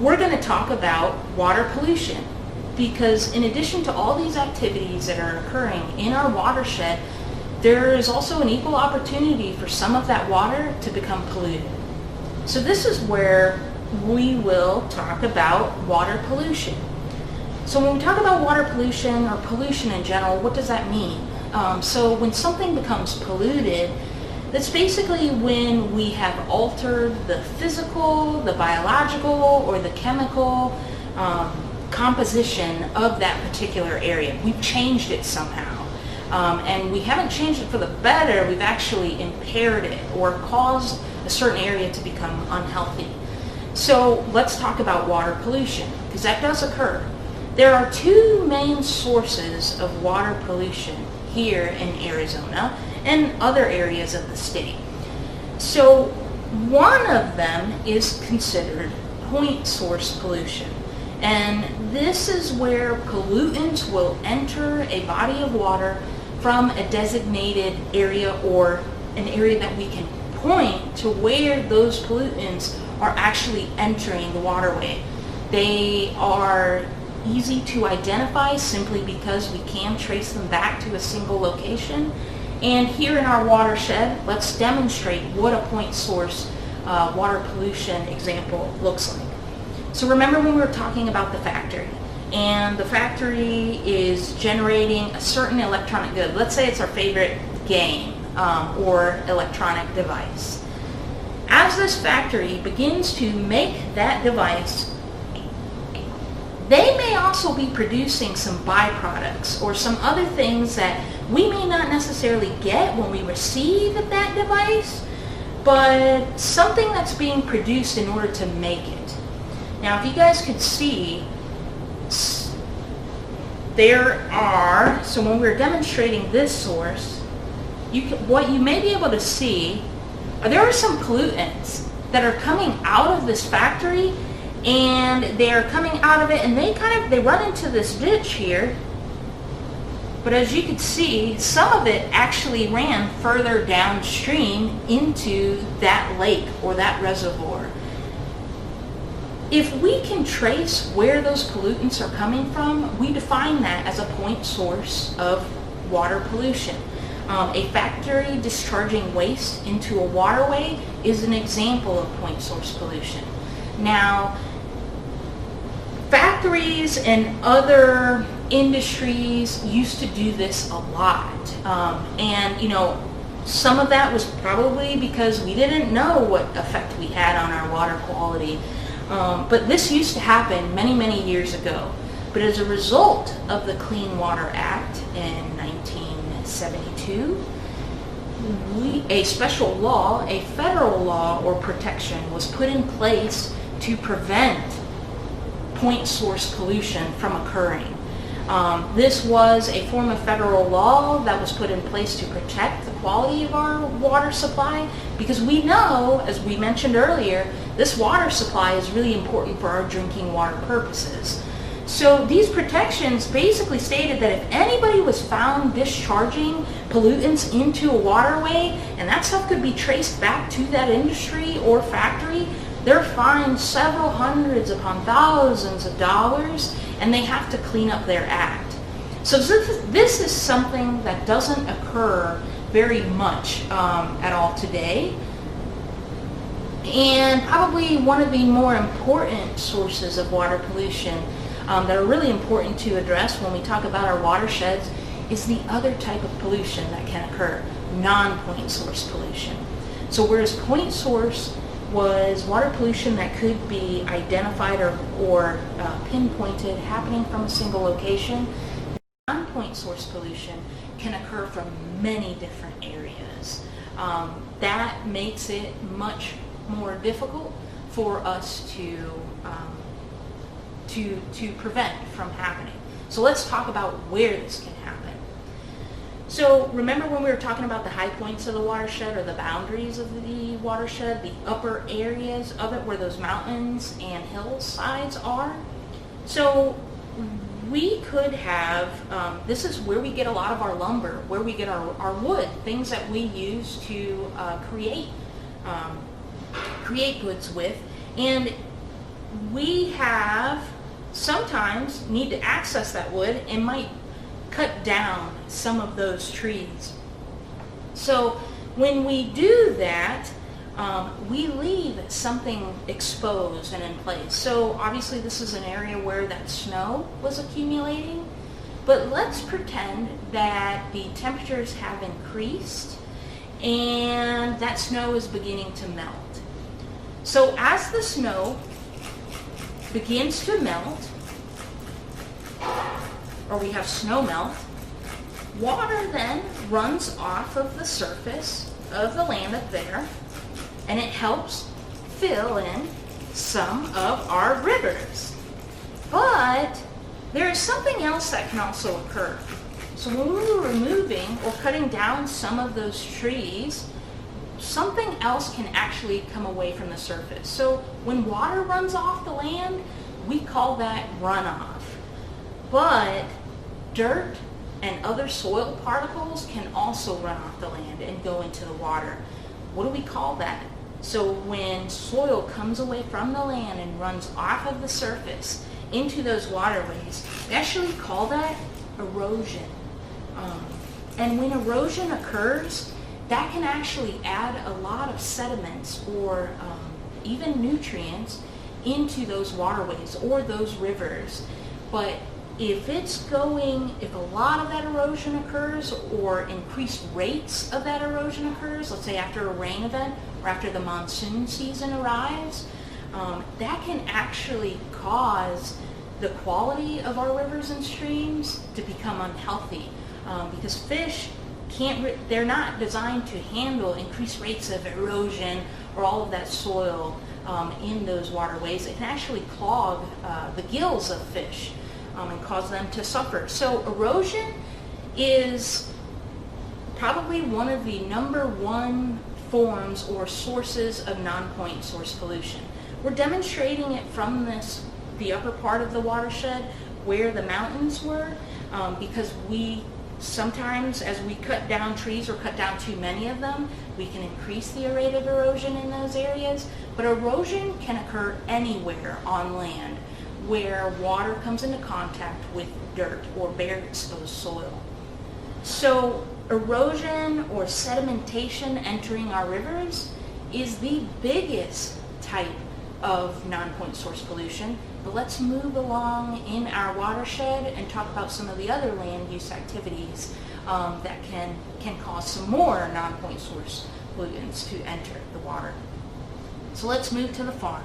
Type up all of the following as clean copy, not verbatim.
we're going to talk about water pollution, because in addition to all these activities that are occurring in our watershed, there is also an equal opportunity for some of that water to become polluted. So this is where we will talk about water pollution. So when we talk about water pollution or pollution in general, what does that mean? So when something becomes polluted, that's basically when we have altered the physical, the biological, or the chemical composition of that particular area. We've changed it somehow. And we haven't changed it for the better, we've actually impaired it or caused a certain area to become unhealthy. So let's talk about water pollution, because that does occur. There are two main sources of water pollution here in Arizona and other areas of the state. So one of them is considered point source pollution. And this is where pollutants will enter a body of water from a designated area, or an area that we can point to where those pollutants are actually entering the waterway. They are easy to identify simply because we can trace them back to a single location. And here in our watershed, let's demonstrate what a point source water pollution example looks like. So remember when we were talking about the factory, and the factory is generating a certain electronic good. Let's say it's our favorite game or electronic device. As this factory begins to make that device, they may also be producing some byproducts or some other things that we may not necessarily get when we receive that device, but something that's being produced in order to make it. Now, if you guys could see, so when we're demonstrating this source, what you may be able to see there are some pollutants that are coming out of this factory, and they're coming out of it, and they run into this ditch here. But as you can see, some of it actually ran further downstream into that lake or that reservoir. If we can trace where those pollutants are coming from, we define that as a point source of water pollution. A factory discharging waste into a waterway is an example of point source pollution. Now, factories and other industries used to do this a lot. And some of that was probably because we didn't know what effect we had on our water quality. But this used to happen many, many years ago. But as a result of the Clean Water Act in 1972, a special law, a federal law or protection was put in place to prevent point source pollution from occurring. This was a form of federal law that was put in place to protect the quality of our water supply, because we know, as we mentioned earlier, this water supply is really important for our drinking water purposes. So these protections basically stated that if anybody was found discharging pollutants into a waterway, and that stuff could be traced back to that industry or factory, they're fined several hundreds upon thousands of dollars, and they have to clean up their act. So this is something that doesn't occur very much at all today. And probably one of the more important sources of water pollution that are really important to address when we talk about our watersheds is the other type of pollution that can occur, non-point source pollution. So whereas point source was water pollution that could be identified or pinpointed happening from a single location, non-point source pollution can occur from many different areas. That makes it much more difficult for us to prevent from happening. So let's talk about where this can happen. So remember when we were talking about the high points of the watershed, or the boundaries of the watershed, the upper areas of it where those mountains and hillsides are? So we could have, this is where we get a lot of our lumber, where we get our wood, things that we use to create goods with. And we have sometimes need to access that wood and might cut down some of those trees. So when we do that, we leave something exposed and in place. So obviously this is an area where that snow was accumulating, but let's pretend that the temperatures have increased and that snow is beginning to melt. So as the snow begins to melt, or we have snow melt, water then runs off of the surface of the land up there, and it helps fill in some of our rivers. But there is something else that can also occur. So when we're removing or cutting down some of those trees, something else can actually come away from the surface. So when water runs off the land, we call that runoff. But dirt and other soil particles can also run off the land and go into the water. What do we call that? So when soil comes away from the land and runs off of the surface into those waterways, we actually call that erosion. And when erosion occurs, that can actually add a lot of sediments or even nutrients into those waterways or those rivers. But if a lot of that erosion occurs or increased rates of that erosion occurs, let's say after a rain event or after the monsoon season arrives, that can actually cause the quality of our rivers and streams to become unhealthy, because fish they're not designed to handle increased rates of erosion or all of that soil in those waterways. It can actually clog the gills of fish and cause them to suffer. So erosion is probably one of the #1 forms or sources of non-point source pollution. We're demonstrating it from the upper part of the watershed where the mountains were, because sometimes as we cut down trees or cut down too many of them, we can increase the rate of erosion in those areas. But erosion can occur anywhere on land where water comes into contact with dirt or bare exposed soil. So erosion or sedimentation entering our rivers is the biggest type of non-point source pollution. But let's move along in our watershed and talk about some of the other land use activities that can cause some more non-point source pollutants to enter the water. So let's move to the farm.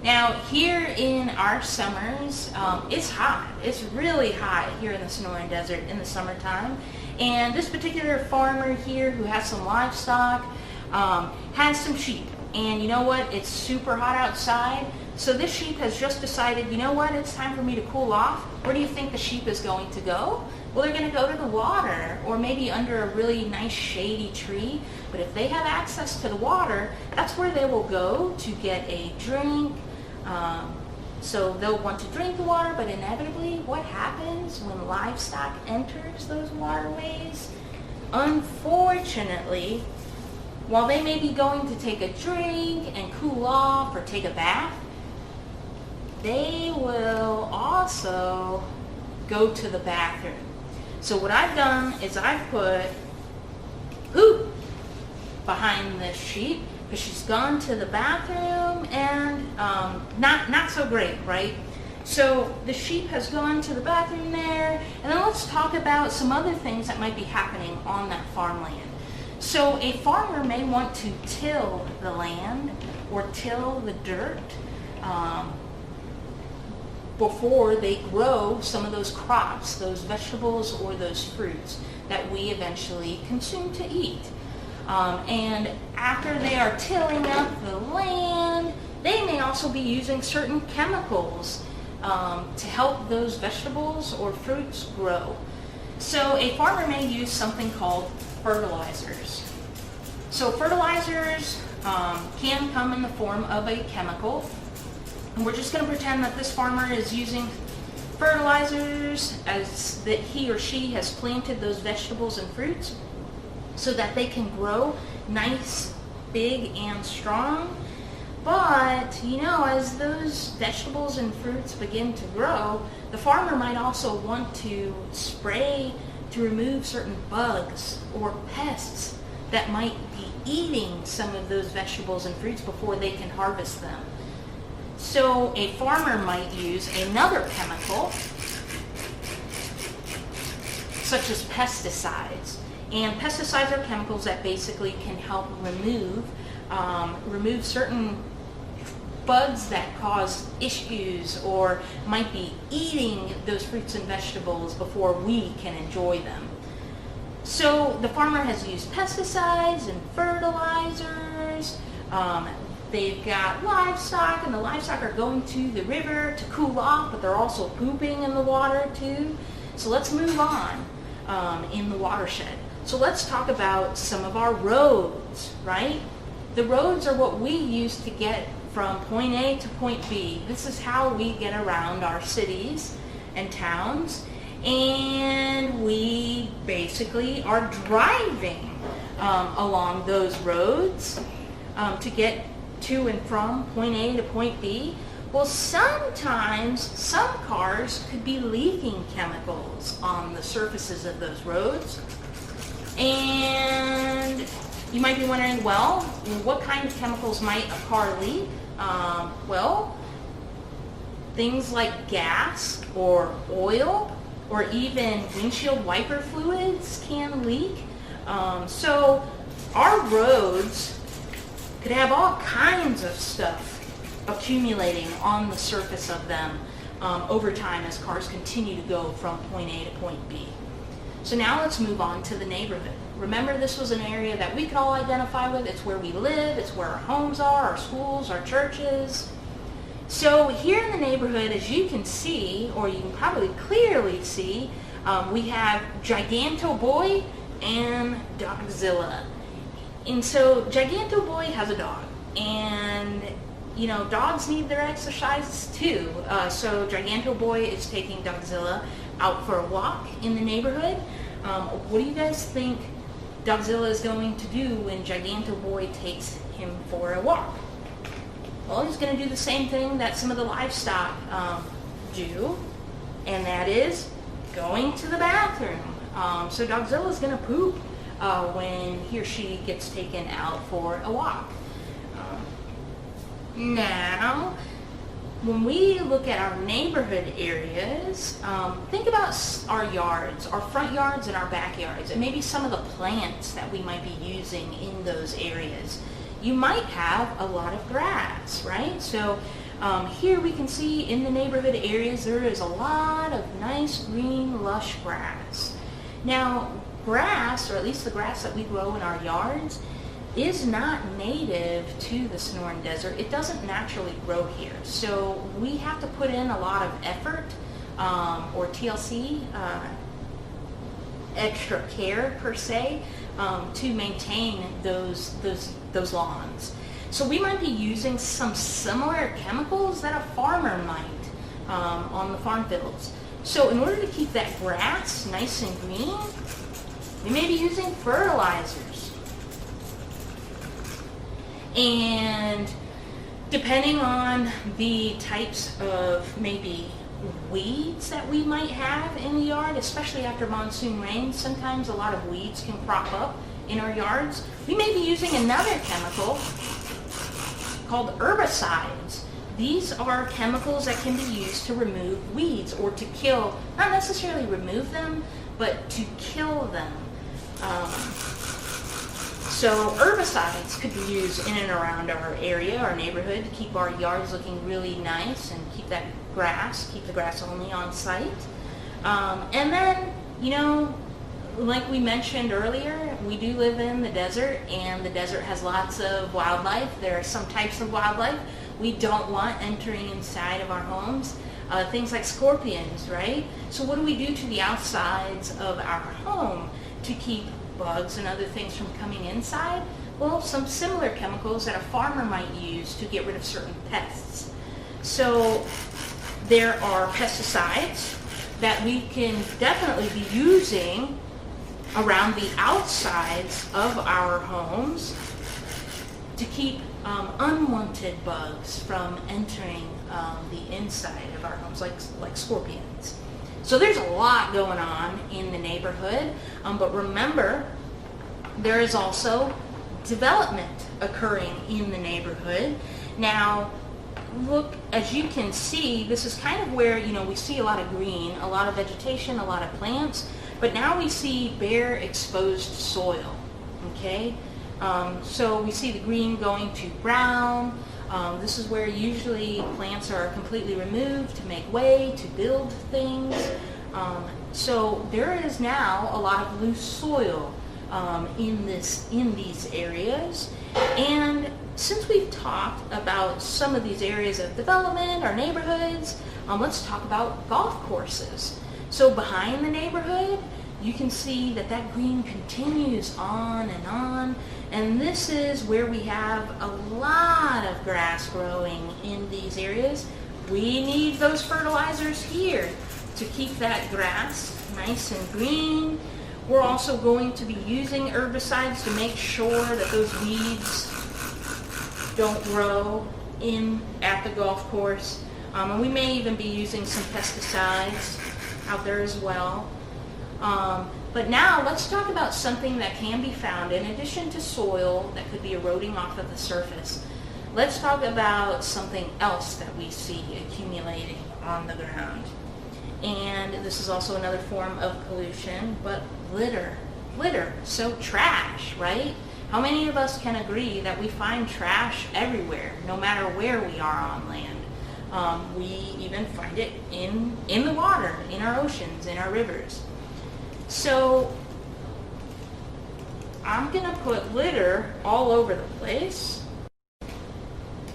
Now here in our summers, it's hot. It's really hot here in the Sonoran Desert in the summertime. And this particular farmer here who has some livestock has some sheep. And you know what? It's super hot outside. So this sheep has just decided, you know what? It's time for me to cool off. Where do you think the sheep is going to go? Well, they're going to go to the water or maybe under a really nice shady tree. But if they have access to the water, that's where they will go to get a drink. So they'll want to drink the water, but inevitably what happens when livestock enters those waterways? Unfortunately, while they may be going to take a drink and cool off or take a bath, they will also go to the bathroom. So what I've done is I've put poop behind this sheep because she's gone to the bathroom and not so great, right? So the sheep has gone to the bathroom there, and then let's talk about some other things that might be happening on that farmland. So a farmer may want to till the land or till the dirt before they grow some of those crops, those vegetables or those fruits that we eventually consume to eat. And after they are tilling up the land, they may also be using certain chemicals to help those vegetables or fruits grow. So a farmer may use something called fertilizers. So fertilizers can come in the form of a chemical. And we're just going to pretend that this farmer is using fertilizers as that he or she has planted those vegetables and fruits so that they can grow nice, big, and strong. But, as those vegetables and fruits begin to grow, the farmer might also want to spray to remove certain bugs or pests that might be eating some of those vegetables and fruits before they can harvest them. So a farmer might use another chemical, such as pesticides. And pesticides are chemicals that basically can help remove certain bugs that cause issues or might be eating those fruits and vegetables before we can enjoy them. So the farmer has used pesticides and fertilizers. They've got livestock, and the livestock are going to the river to cool off, but they're also pooping in the water too. So let's move on in the watershed. So let's talk about some of our roads, right? The roads are what we use to get from point A to point B. This is how we get around our cities and towns, and we basically are driving along those roads to get to and from point A to point B. Well, sometimes some cars could be leaking chemicals on the surfaces of those roads, and you might be wondering, well, what kind of chemicals might a car leak? Well, things like gas or oil or even windshield wiper fluids can leak. So our roads could have all kinds of stuff accumulating on the surface of them over time as cars continue to go from point A to point B. So now let's move on to the neighborhood. Remember, this was an area that we could all identify with. It's where we live, it's where our homes are, our schools, our churches. So here in the neighborhood, as you can see, or you can probably clearly see, we have Giganto Boy and Dogzilla. And so Giganto Boy has a dog, and dogs need their exercise too. So Giganto Boy is taking Dogzilla out for a walk in the neighborhood. What do you guys think Dogzilla is going to do when Giganto Boy takes him for a walk? Well, he's going to do the same thing that some of the livestock do, and that is going to the bathroom. So Dogzilla is going to poop when he or she gets taken out for a walk. Now, when we look at our neighborhood areas, think about our yards, our front yards and our backyards, and maybe some of the plants that we might be using in those areas. You might have a lot of grass, right? So here we can see in the neighborhood areas there is a lot of nice green lush grass. Now grass, or at least the grass that we grow in our yards, is not native to the Sonoran Desert. It doesn't naturally grow here. So we have to put in a lot of effort, or TLC, extra care per se, to maintain those lawns. So we might be using some similar chemicals that a farmer might on the farm fields. So in order to keep that grass nice and green, we may be using fertilizers. And depending on the types of maybe weeds that we might have in the yard, especially after monsoon rain, sometimes a lot of weeds can crop up in our yards. We may be using another chemical called herbicides. These are chemicals that can be used to remove weeds or to kill, not necessarily remove them, but to kill them. So herbicides could be used in and around our area, our neighborhood, to keep our yards looking really nice and keep the grass only on site. And then, like we mentioned earlier, we do live in the desert, and the desert has lots of wildlife. There are some types of wildlife we don't want entering inside of our homes. Things like scorpions, right? So what do we do to the outsides of our home to keep bugs and other things from coming inside? Well, some similar chemicals that a farmer might use to get rid of certain pests. So there are pesticides that we can definitely be using around the outsides of our homes. to keep unwanted bugs from entering the inside of our homes, like scorpions. So there's a lot going on in the neighborhood, but remember, there is also development occurring in the neighborhood. Now, look, as you can see, this is kind of where, we see a lot of green, a lot of vegetation, a lot of plants, but now we see bare exposed soil, okay? So we see the green going to brown. This is where usually plants are completely removed to make way, to build things. So there is now a lot of loose soil in these areas. And since we've talked about some of these areas of development, our neighborhoods, let's talk about golf courses. So behind the neighborhood, you can see that green continues on, and this is where we have a lot of grass growing in these areas. We need those fertilizers here to keep that grass nice and green. We're also going to be using herbicides to make sure that those weeds don't grow at the golf course. And we may even be using some pesticides out there as well. But now let's talk about something that can be found in addition to soil that could be eroding off of the surface. Let's talk about something else that we see accumulating on the ground. And this is also another form of pollution, but litter. So trash, right? How many of us can agree that we find trash everywhere, no matter where we are on land? We even find it in the water, in our oceans, in our rivers. So I'm going to put litter all over the place.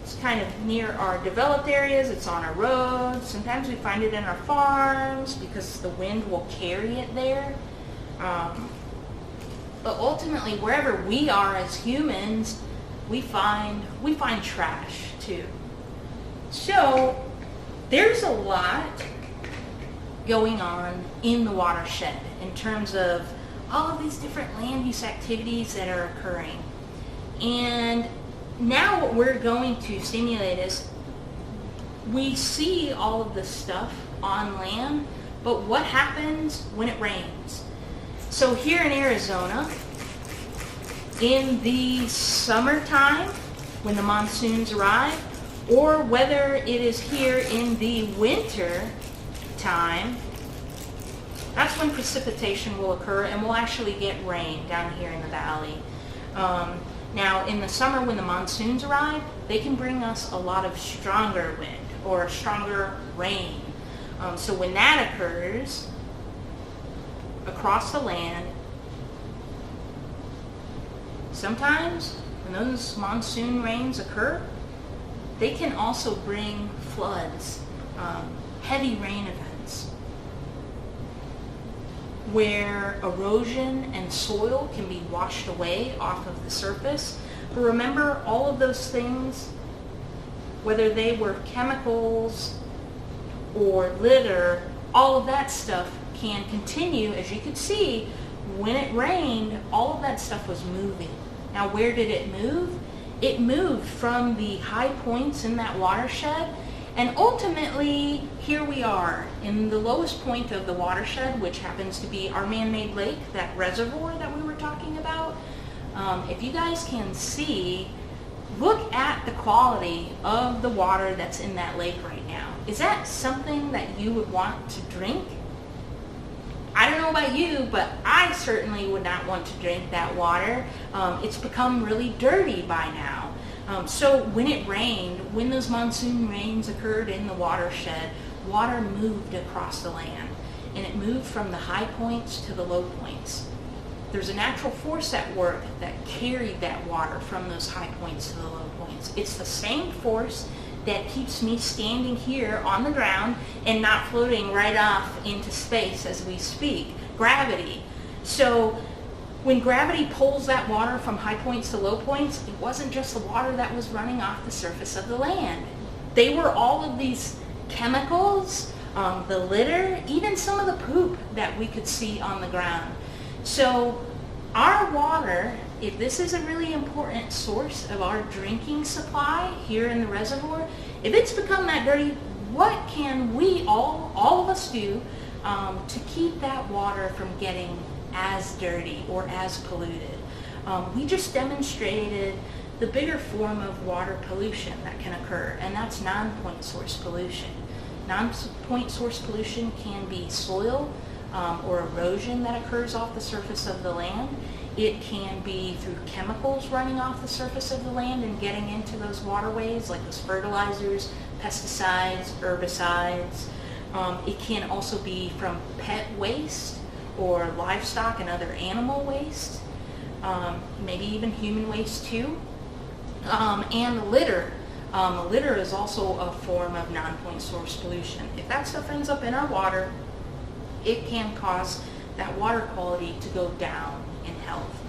It's kind of near our developed areas. It's on our roads. Sometimes we find it in our farms because the wind will carry it there. But ultimately, wherever we are as humans, we find trash too. So there's a lot going on in the watershed in terms of all of these different land use activities that are occurring. And now what we're going to stimulate is, we see all of this stuff on land, but what happens when it rains? So here in Arizona, in the summertime, when the monsoons arrive, or whether it is here in the winter time, that's when precipitation will occur, and we'll actually get rain down here in the valley. Now, in the summer when the monsoons arrive, they can bring us a lot of stronger wind or stronger rain. So when that occurs across the land, sometimes when those monsoon rains occur, they can also bring floods, heavy rain events, where erosion and soil can be washed away off of the surface. But remember, all of those things, whether they were chemicals or litter, all of that stuff can continue. As you could see, when it rained, all of that stuff was moving. Now, where did it move? It moved from the high points in that watershed, and ultimately, here we are in the lowest point of the watershed, which happens to be our man-made lake, that reservoir that we were talking about. If you guys can see, look at the quality of the water that's in that lake right now. Is that something that you would want to drink? I don't know about you, but I certainly would not want to drink that water. It's become really dirty by now. So when it rained, when those monsoon rains occurred in the watershed, water moved across the land, and it moved from the high points to the low points. There's a natural force at work that carried that water from those high points to the low points. It's the same force that keeps me standing here on the ground and not floating right off into space as we speak. Gravity. So when gravity pulls that water from high points to low points, it wasn't just the water that was running off the surface of the land. They were all of these chemicals, the litter, even some of the poop that we could see on the ground. So our water if this is a really important source of our drinking supply here in the reservoir, if it's become that dirty, what can we all of us do to keep that water from getting as dirty or as polluted? We just demonstrated the bigger form of water pollution that can occur, and that's non-point source pollution. Non-point source pollution can be soil or erosion that occurs off the surface of the land. It can be through chemicals running off the surface of the land and getting into those waterways, like those fertilizers, pesticides, herbicides. It can also be from pet waste or livestock and other animal waste, maybe even human waste too. And litter. Litter is also a form of non-point source pollution. If that stuff ends up in our water, it can cause that water quality to go down in health.